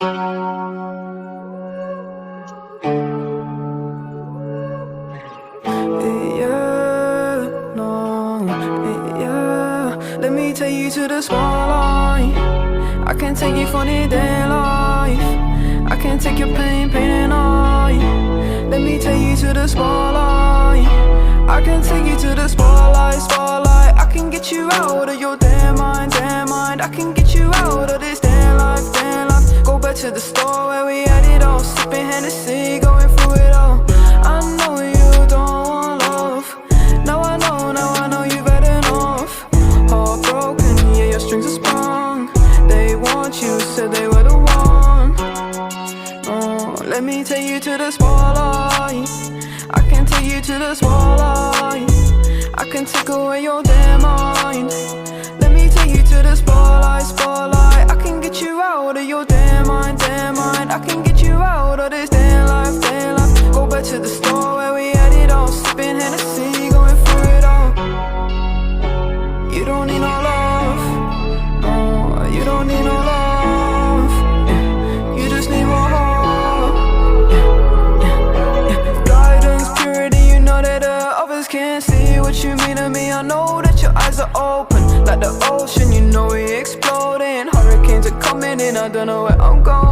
Let me take you to the spotlight. I can take you for the day life. I can take your pain and I. Let me take you to the spotlight. I can take you to the spotlight. I can get you out of your damn mind. I can get you out of this damn life. Go back to the store where we had it all, sipping Hennessy, going through it all. I know you don't want love. Now I know you've had enough. Heartbroken, yeah, your strings are sprung. They want you, said they were the one. Oh, let me take you to the spotlight. I can take you to the spotlight. I can take away your damn mind. Let me take you to the spotlight. I can get you out of your damn mind. I can get you out of this damn life. Go back to the store where we had it all, sipping Hennessy, going through it all. You don't need no love. No, you don't need no love. You just need more heart. Guidance, purity, you know that others can't see what you mean to me. I know that your eyes are open like the ocean, you know we exploding. Hurricanes are coming in, I don't know where I'm going.